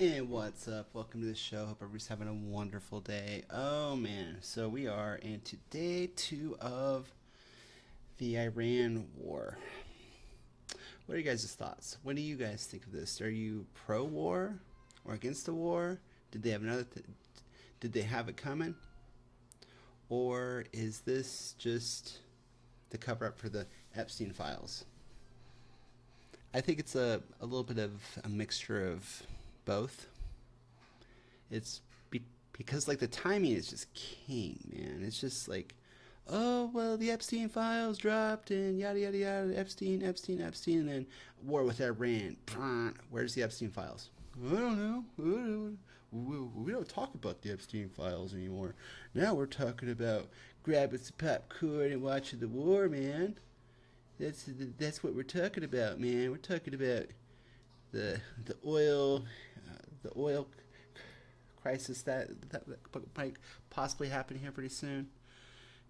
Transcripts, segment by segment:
And what's up? Welcome to the show. Hope everybody's having a wonderful day. Oh man, so we are into day two of the Iran war. What are you guys' thoughts? What do you guys think of this? Are you pro war or against the war? Did they have did they have it coming? Or is this just the cover up for the Epstein files? I think it's a little bit of a mixture of both. It's because like the timing is just king, man. It's just like, oh well, the Epstein files dropped and yada yada yada. Epstein, Epstein, Epstein, and then war with Iran. Where's the Epstein files? I don't know. We don't talk about the Epstein files anymore. Now we're talking about grabbing some popcorn and watching the war, man. That's what we're talking about, man. We're talking about the oil crisis that might possibly happen here pretty soon.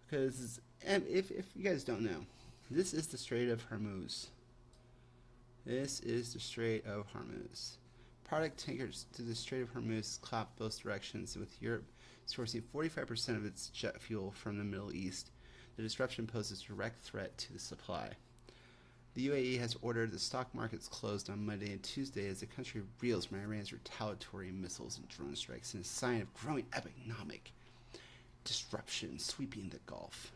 Because if you guys don't know, this is the Strait of Hormuz. This is the Strait of Hormuz. Product tankers to the Strait of Hormuz collapsed both directions, with Europe sourcing 45% of its jet fuel from the Middle East. The disruption poses a direct threat to the supply. The UAE has ordered the stock markets closed on Monday and Tuesday as the country reels from Iran's retaliatory missiles and drone strikes in a sign of growing economic disruption sweeping the Gulf.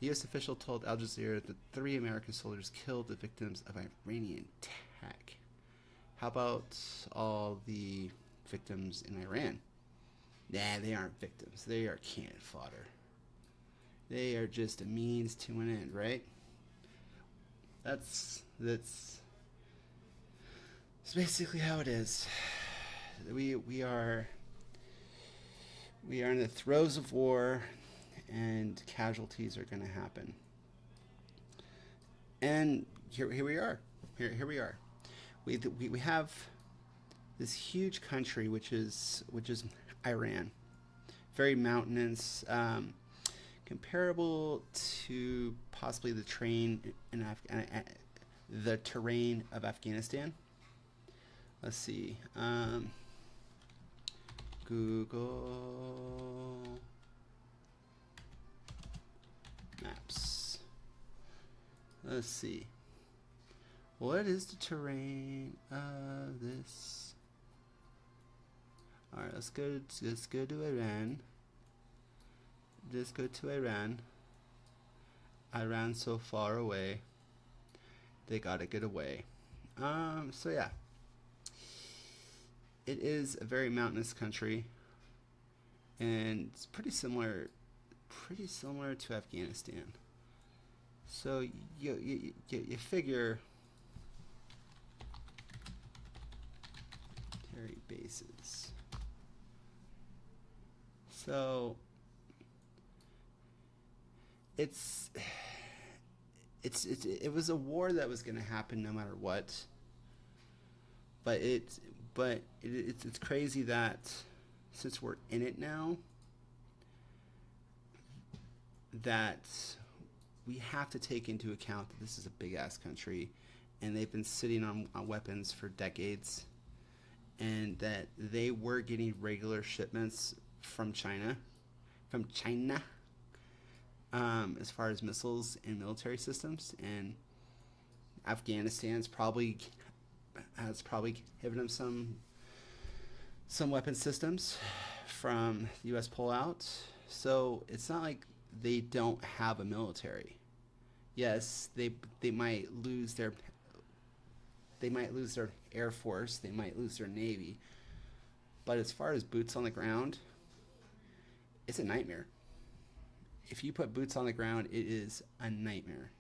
A U.S. official told Al Jazeera that 3 American soldiers killed the victims of Iranian attack. How about all the victims in Iran? Nah, they aren't victims. They are cannon fodder. They are just a means to an end, right? That's basically how it is. We are in the throes of war, and casualties are going to happen. And here we are. Here we are. We have this huge country, which is Iran, very mountainous, comparable to possibly the terrain of Afghanistan. Let's see. Google Maps. Let's see. What is the terrain of this? All right, let's go to Iran. Just go to Iran. Iran's so far away. They gotta get away. So yeah, it is a very mountainous country, and it's pretty similar to Afghanistan. So you figure military bases. So it was a war that was going to happen no matter what. But it's crazy that since we're in it now, that we have to take into account that this is a big ass country, and they've been sitting on weapons for decades, and that they were getting regular shipments from China, as far as missiles and military systems, and Afghanistan's probably has given them some weapon systems from the U.S. pullout. So it's not like they don't have a military. Yes, they might lose their air force, they might lose their navy, but as far as boots on the ground, it's a nightmare. If you put boots on the ground, it is a nightmare,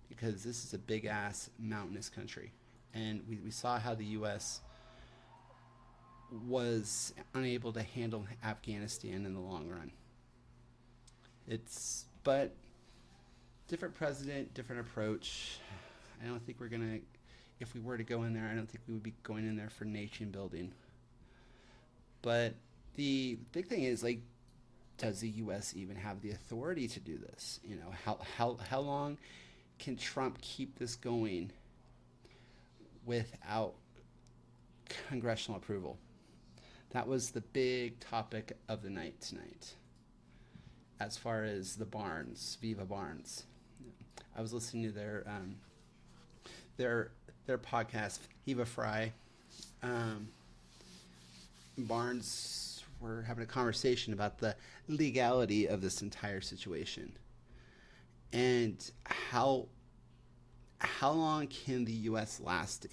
because this is a big ass mountainous country, and we saw how the U.S. was unable to handle Afghanistan in the long run. But different president, different approach. I don't think we're gonna, if we were to go in there, I don't think we would be going in there for nation building. But the big thing is, like, does the U.S. even have the authority to do this? You know, how long can Trump keep this going without congressional approval. That was the big topic of the night tonight, as far as the Barnes, Viva Barnes. I was listening to their their podcast, Viva Fry. Um, Barnes were having a conversation about the legality of this entire situation and how long can the U.S. last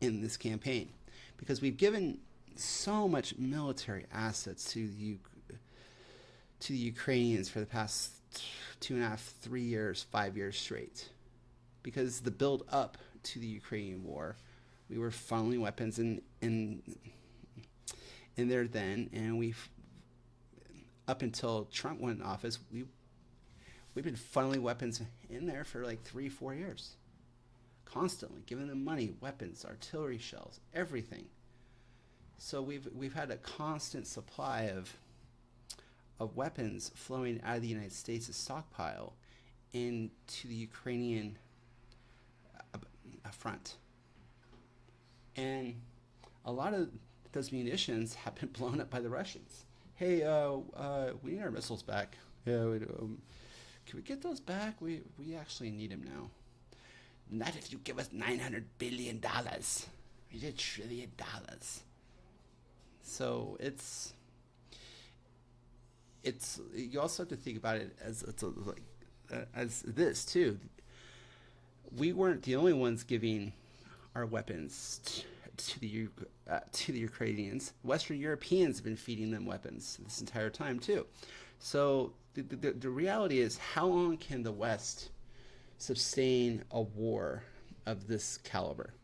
in this campaign, because we've given so much military assets to the Ukrainians for the past 2.5, 3 years, 5 years straight. Because the build up to the Ukrainian war, we were funneling weapons in there then, and we've up until Trump went in office, we've been funneling weapons in there for like 3, 4 years, constantly giving them money, weapons, artillery shells, everything. So we've had a constant supply of weapons flowing out of the United States' stockpile into the Ukrainian front. And a lot of those munitions have been blown up by the Russians. Hey, we need our missiles back. Yeah, can we get those back? We actually need them now. Not if you give us $900 billion. We need $1 trillion. So it's you also have to think about it as this too. We weren't the only ones giving our weapons to the Ukrainians. Western Europeans have been feeding them weapons this entire time too. So the reality is, how long can the West sustain a war of this caliber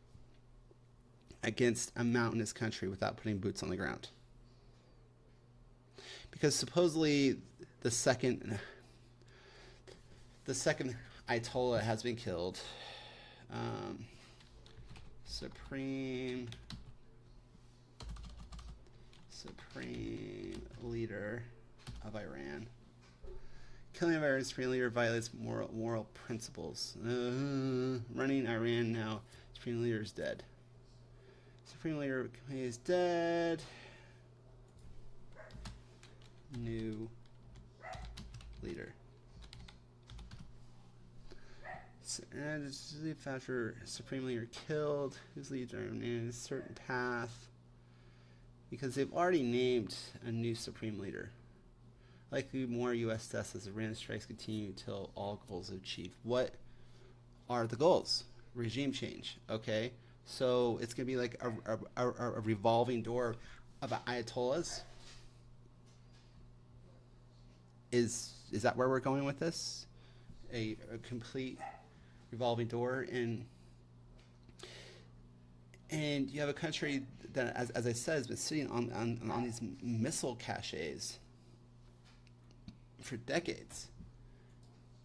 against a mountainous country without putting boots on the ground? Because supposedly the second Ayatollah has been killed. Supreme leader of Iran. Killing of Iran's supreme leader violates moral principles. Running Iran now. Supreme leader is dead. Supreme leader is dead. New leader. And after supreme leader killed, who's leader in a certain path, because they've already named a new supreme leader. Likely more U.S. deaths as Iran strikes continue until all goals are achieved. What are the goals? Regime change. Okay, so it's gonna be like a revolving door of ayatollahs. Is that where we're going with this? A complete revolving door, and you have a country that, as I said, has been sitting on these missile caches for decades,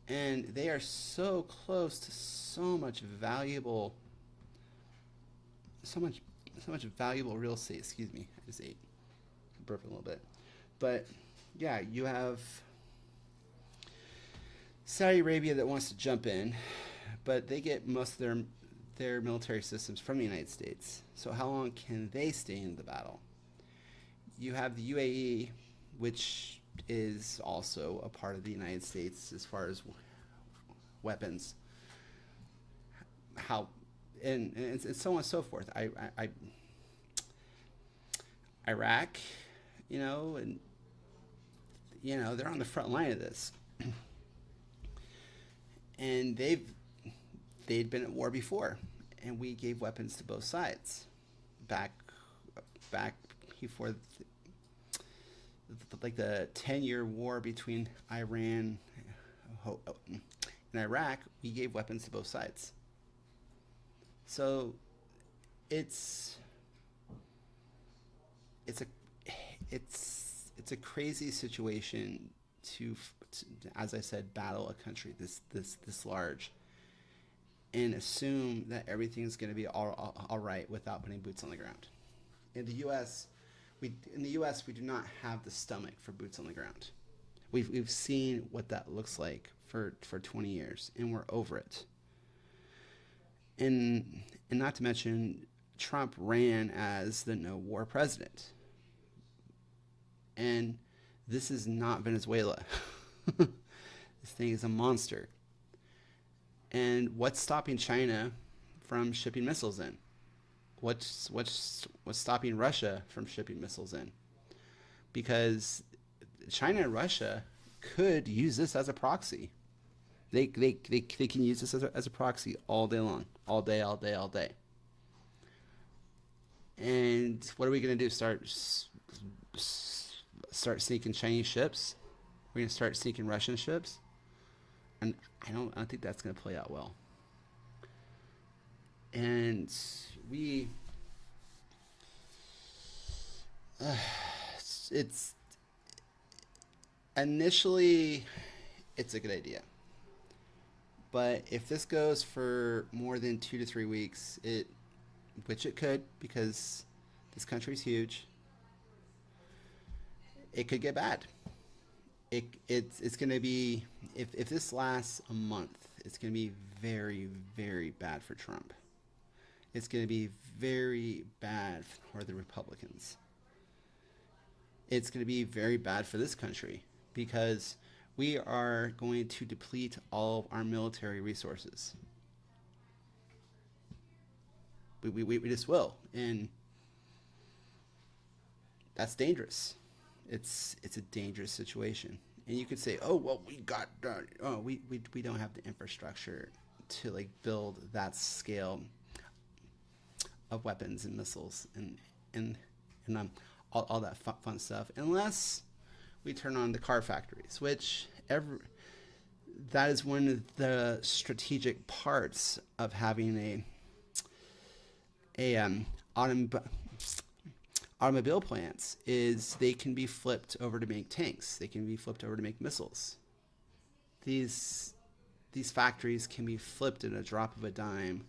and they are so close to so much valuable real estate. Excuse me, I just ate, burped a little bit, but yeah, you have Saudi Arabia that wants to jump in, but they get most of their military systems from the United States. So how long can they stay in the battle? You have the UAE, which is also a part of the United States as far as weapons. How and so on and so forth. Iraq, and they're on the front line of this. And they'd been at war before, and we gave weapons to both sides back before like the 10-year war between Iran and Iraq. We gave weapons to both sides. So it's a crazy situation to, as I said, battle a country this large and assume that everything's going to be all right without putting boots on the ground. In the U.S., we do not have the stomach for boots on the ground. We've seen what that looks like for 20 years, and we're over it. And not to mention, Trump ran as the no war president. And this is not Venezuela. This thing is a monster. And what's stopping China from shipping missiles in? What's stopping Russia from shipping missiles in? Because China and Russia could use this as a proxy. They can use this as a proxy all day long, all day, all day, all day. And what are we going to do? Start sneaking Chinese ships? We're going to start sneaking Russian ships? And I don't think that's going to play out well. And we it's initially it's a good idea. But if this goes for more than 2 to 3 weeks, which it could, because this country's huge, it could get bad. It's going to be, if this lasts a month, it's going to be very, very bad for Trump. It's going to be very bad for the Republicans. It's going to be very bad for this country because we are going to deplete all of our military resources. We just will. And that's dangerous. It's a dangerous situation. And you could say, oh, well, we don't have the infrastructure to like build that scale of weapons and missiles and all that fun stuff, unless we turn on the car factories, which that is one of the strategic parts of having automobile plants is they can be flipped over to make tanks. They can be flipped over to make missiles. These factories can be flipped at a drop of a dime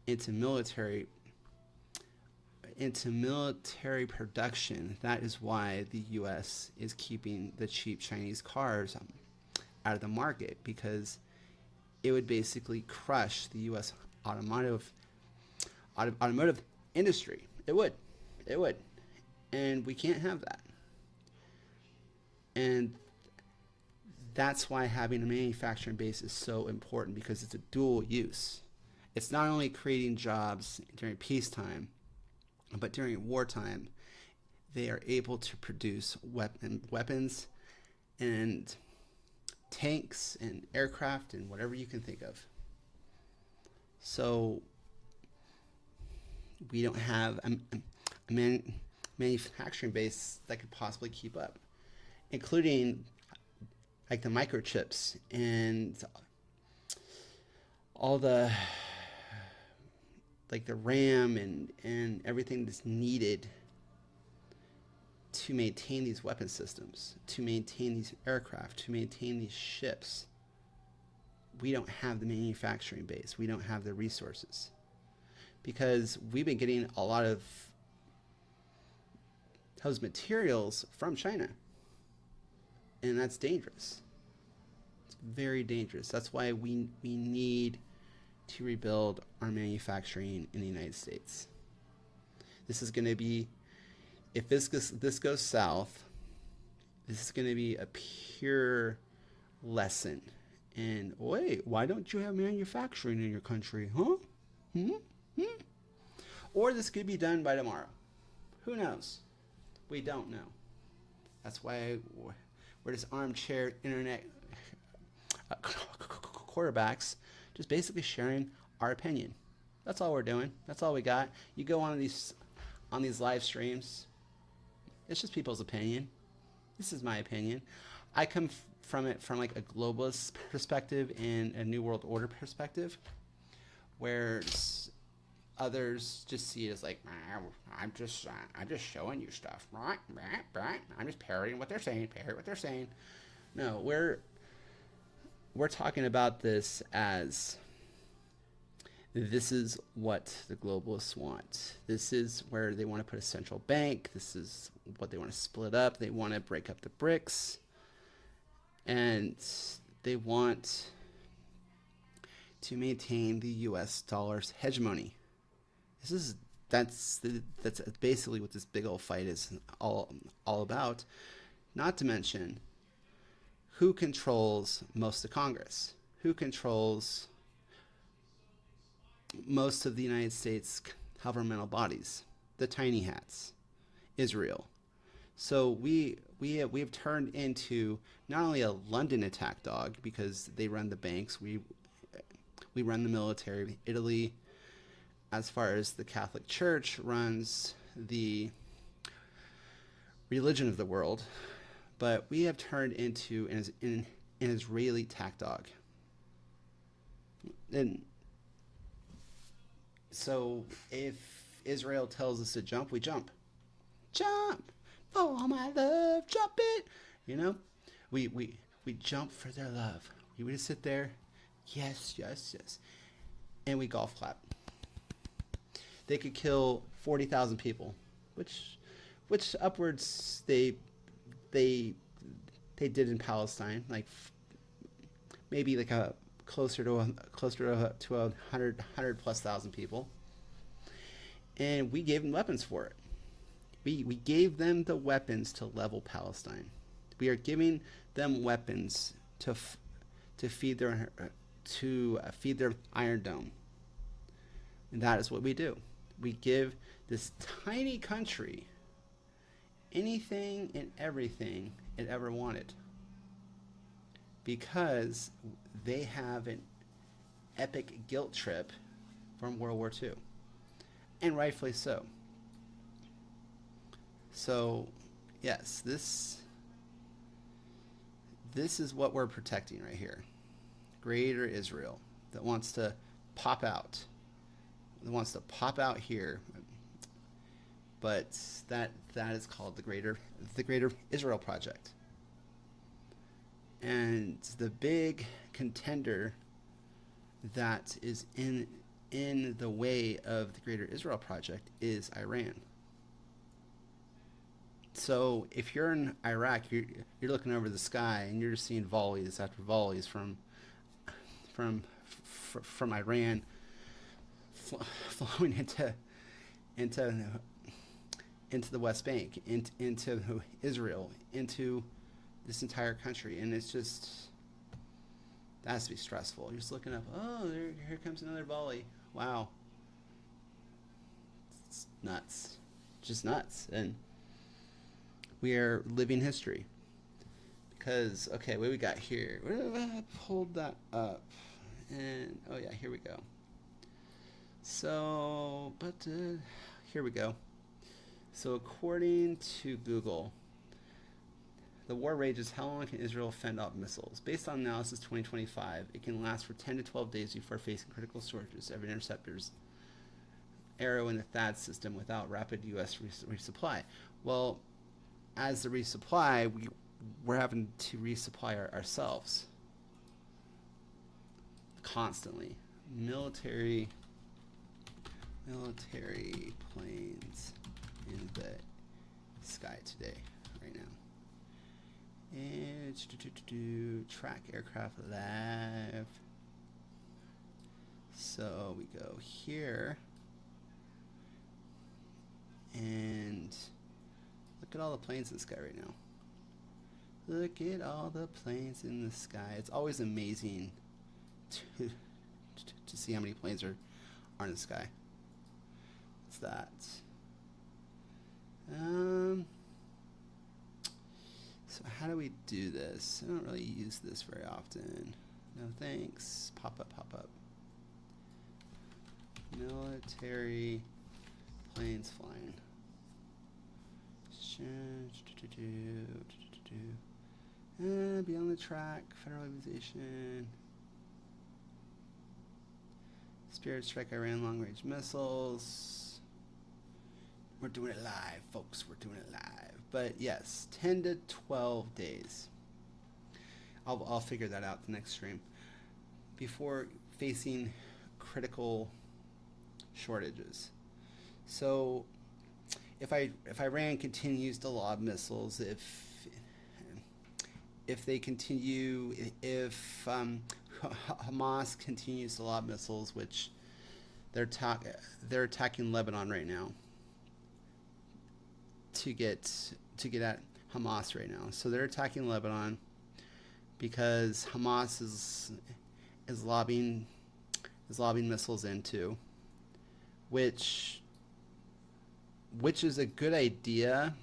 into military production. That is why the U.S. is keeping the cheap Chinese cars out of the market, because it would basically crush the U.S. automotive industry. It would, and we can't have that. And that's why having a manufacturing base is so important, because it's a dual use. It's not only creating jobs during peacetime, but during wartime, they are able to produce weapons and tanks and aircraft and whatever you can think of. So we don't have a manufacturing base that could possibly keep up, including like the microchips and all the like the RAM and everything that's needed to maintain these weapon systems, to maintain these aircraft, to maintain these ships. We don't have the manufacturing base. We don't have the resources, because we've been getting a lot of those materials from China, and that's dangerous. It's very dangerous. That's why we need to rebuild our manufacturing in the United States. This is going to be, if this goes south, this is going to be a pure lesson. And wait, why don't you have manufacturing in your country, huh? Or this could be done by tomorrow. Who knows? We don't know. That's why we're just armchair internet quarterbacks, just basically sharing our opinion. That's all we're doing. That's all we got. You go on these live streams, it's just people's opinion. This is my opinion. I come from it from like a globalist perspective and a new world order perspective, where others just see it as like, I'm just showing you stuff, right? I'm just parroting what they're saying. Parrot what they're saying. No, we're talking about this as this is what the globalists want. This is where they want to put a central bank. This is what they want to split up. They want to break up the BRICS. And they want to maintain the U.S. dollar's hegemony. This is that's basically what this big old fight is all about. Not to mention who controls most of Congress, who controls most of the United States governmental bodies, the tiny hats, Israel. So we have turned into not only a London attack dog because they run the banks, we run the military. Italy, as far as the Catholic Church, runs the religion of the world, but we have turned into an Israeli attack dog. And so if Israel tells us to jump, we jump. Jump! Oh my love, jump it! You know? We jump for their love. We would just sit there, yes, yes, yes. And we golf clap. They could kill 40,000 people, which upwards they they did in Palestine, like maybe like a closer to 100 plus thousand people, and we gave them weapons for it. We gave them the weapons to level Palestine. We are giving them weapons to feed their Iron Dome, and that is what we do. We give this tiny country anything and everything it ever wanted because they have an epic guilt trip from World War II, and rightfully so. So, yes, this is what we're protecting right here. Greater Israel that wants to pop out, that wants to pop out here, but that is called the Greater Israel Project. And the big contender that is in the way of the Greater Israel Project is Iran. So if you're in Iraq, you're looking over the sky and you're just seeing volleys after volleys from Iran flowing into into the West Bank, into Israel, into this entire country, and it's just that has to be stressful. You're just looking up. Oh, here comes another volley. Wow, it's nuts, just nuts, and we are living history. Because okay, what we got here? Hold that up, and oh yeah, here we go. So, but here we go. So according to Google, the war rages. How long can Israel fend off missiles? Based on analysis 2025, it can last for 10 to 12 days before facing critical shortages of interceptors, Arrow, and the THAAD system without rapid U.S. resupply. Well, as the resupply, we're having to resupply ourselves constantly. Military planes in the sky today, right now. And track aircraft live. So we go here, and look at all the planes in the sky right now. Look at all the planes in the sky. It's always amazing to see how many planes are in the sky. What's that? So how do we do this? I don't really use this very often. No thanks. Pop up. Military planes flying. Be on the track. Federal aviation. Spirit strike Iran long range missiles. We're doing it live, folks. We're doing it live. But yes, 10 to 12 days. I'll figure that out the next stream. Before facing critical shortages. So if Iran continues to lob missiles, if they continue, if Hamas continues to lob missiles, which They're they're attacking Lebanon right now to get at Hamas right now. So they're attacking Lebanon because Hamas is lobbing missiles into, which is a good idea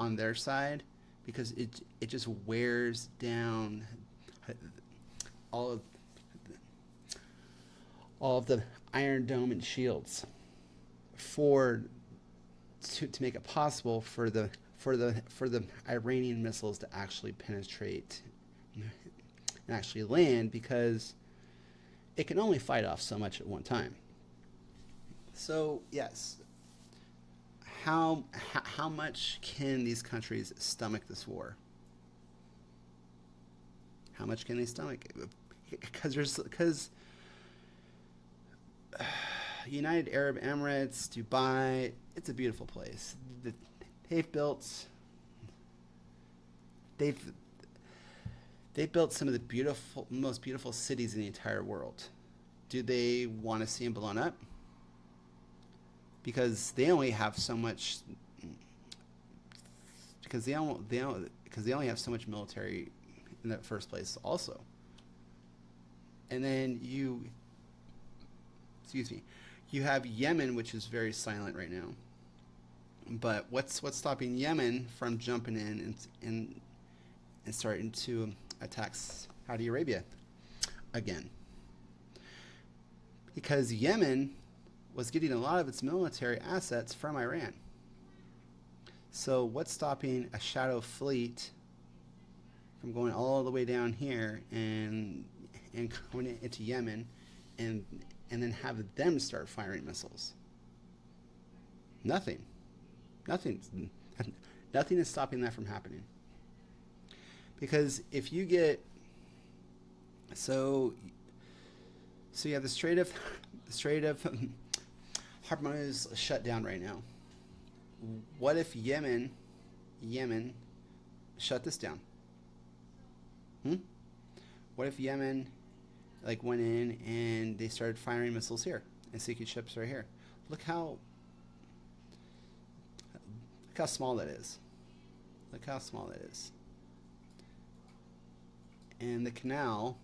on their side because it just wears down all of the Iron Dome and shields for to make it possible for the Iranian missiles to actually penetrate and actually land, because it can only fight off so much at one time. So yes, how much can these countries stomach this war? How much can they stomach? Because United Arab Emirates, Dubai, it's a beautiful place. They've built they've they've built some of the most beautiful cities in the entire world. Do they want to see them blown up? Because they only have so much. Because they only have so much military in the first place, also. And then excuse me, you have Yemen, which is very silent right now. But what's stopping Yemen from jumping in and starting to attack Saudi Arabia again? Because Yemen was getting a lot of its military assets from Iran. So what's stopping a shadow fleet from going all the way down here and going into Yemen and then have them start firing missiles? Nothing. Nothing is stopping that from happening. Because if you get so you have the Strait of Hormuz shut down right now. What if Yemen shut this down? What if Yemen went in and they started firing missiles here and sinking ships right here? Look how small that is. Look how small that is. And the canal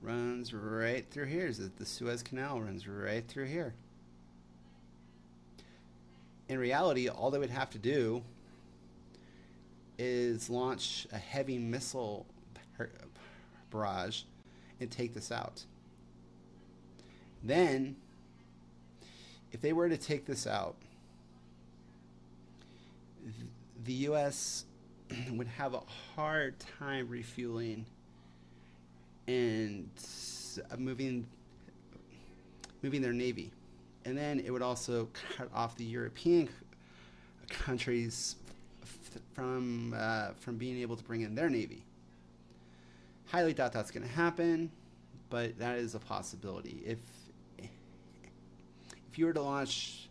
runs right through here. The Suez Canal runs right through here. In reality, all they would have to do is launch a heavy missile barrage and take this out. Then, if they were to take this out, the U.S. would have a hard time refueling and moving their navy. And then it would also cut off the European countries from being able to bring in their navy. Highly doubt that's going to happen, but that is a possibility. If you were to launch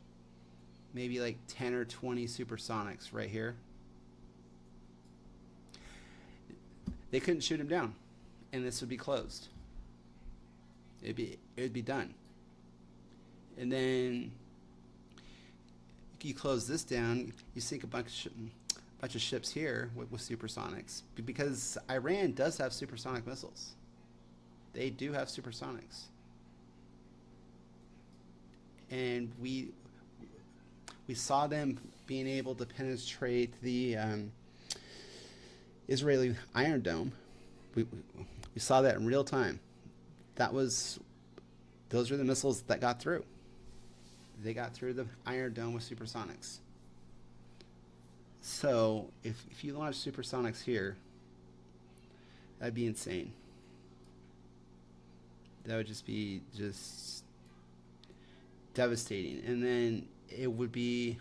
maybe 10 or 20 supersonics right here, they couldn't shoot them down, and this would be closed. It'd be done. And then you close this down, you sink a bunch of ships here with supersonics, because Iran does have supersonic missiles. They do have supersonics, and we saw them being able to penetrate the Israeli Iron Dome. We saw that in real time. Those are the missiles that got through. They got through the Iron Dome with supersonics. So if you launch supersonics here, that'd be insane. That would just be devastating. And then it would be,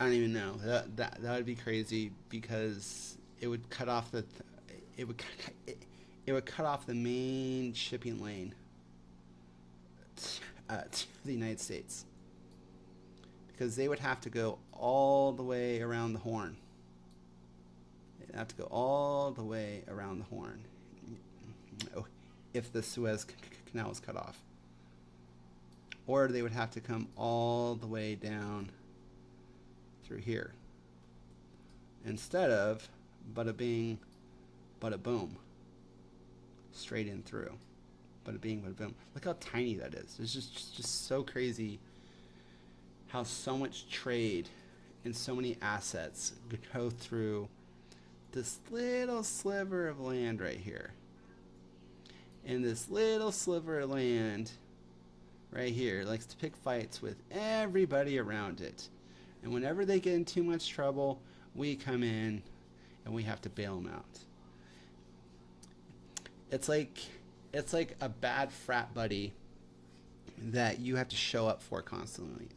I don't even know. That would be crazy, because it would cut off the main shipping lane to the United States, because they would have to go all the way around the Horn. They'd have to go all the way around the Horn. Oh, if the Suez Canal was cut off. Or they would have to come all the way down through here. Instead of bada bing, bada boom. Straight in through. Bada bing, bada boom. Look how tiny that is. It's just so crazy how so much trade and so many assets go through this little sliver of land right here. And this little sliver of land right here likes to pick fights with everybody around it. And whenever they get in too much trouble, we come in and we have to bail them out. It's like a bad frat buddy that you have to show up for constantly.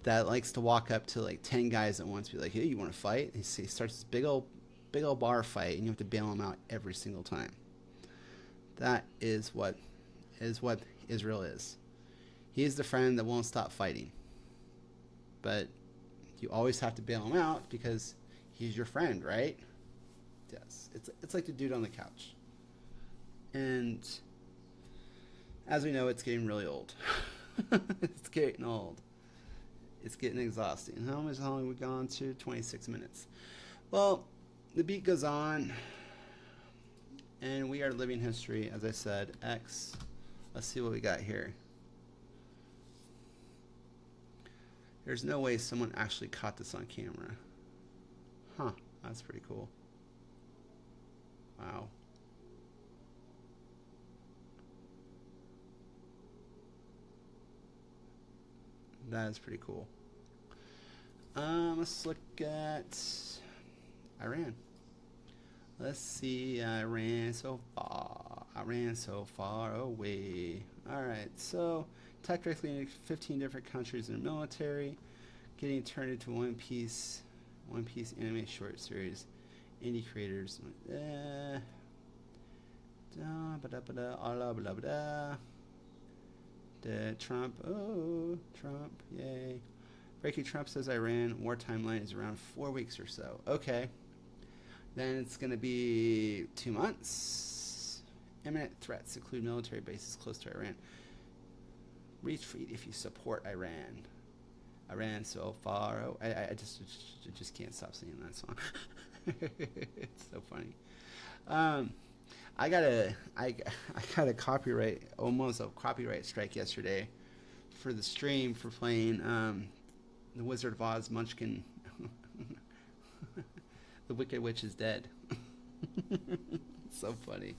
That likes to walk up to like 10 guys at once, be like, "Hey, you want to fight?" And he starts this big old bar fight, and you have to bail him out every single time. That is what Israel is. He is the friend that won't stop fighting, but you always have to bail him out because he's your friend, right? Yes, it's like the dude on the couch. And as we know, it's getting really old. It's getting old. It's getting exhausting. How long have we gone to? 26 minutes. Well, the beat goes on, and we are living history, as I said. X. Let's see what we got here. There's no way someone actually caught this on camera. Huh, that's pretty cool. Wow. That is pretty cool. Let's look at Iran. Let's see, Iran so far away. Alright, so technically 15 different countries in the military, getting turned into One Piece anime short series. Indie creators. Trump, yay. Breaking Trump says Iran war timeline is around 4 weeks or so. Okay. Then it's going to be 2 months. Imminent threats include military bases close to Iran. Retreat if you support Iran. Iran so far. Oh, I just can't stop singing that song. It's so funny. I got a copyright, almost a copyright strike yesterday for the stream for playing the Wizard of Oz Munchkin. The Wicked Witch is dead. So funny.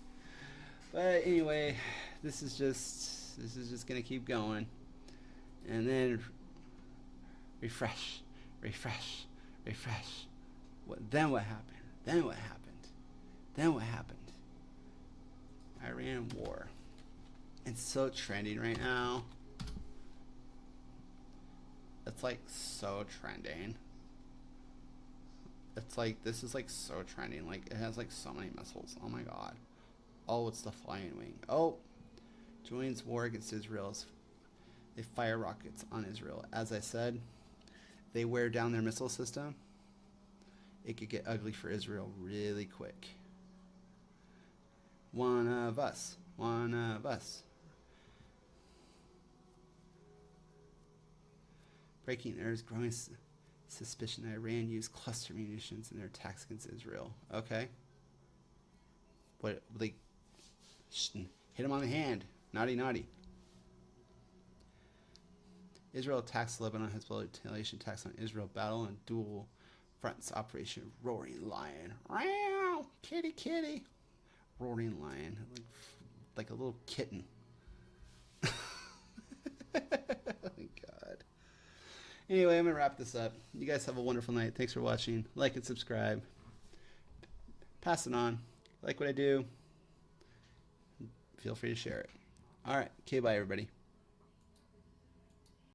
But anyway, this is just gonna keep going, and then refresh. Then what happened? Iran war. It's so trending right now. It's like so trending. It's like, this is like so trending. Like, it has like so many missiles. Oh my god. Oh, it's the flying wing. Oh, joins war against Israel. They fire rockets on Israel. As I said, they wear down their missile system. It could get ugly for Israel really quick. One of us. Breaking news, growing suspicion that Iran used cluster munitions in their attacks against Israel. Okay. What, like, hit him on the hand. Naughty. Israel attacks Lebanon. Hezbollah retaliation attacks on Israel. Battle on dual fronts. Operation Roaring Lion. Wow, kitty. Roaring Lion, like a little kitten. Oh my god. Anyway, I'm gonna wrap this up. You guys have a wonderful night. Thanks for watching. Like and subscribe. Pass it on. Like what I do. Feel free to share it. All right. Okay. Bye, everybody.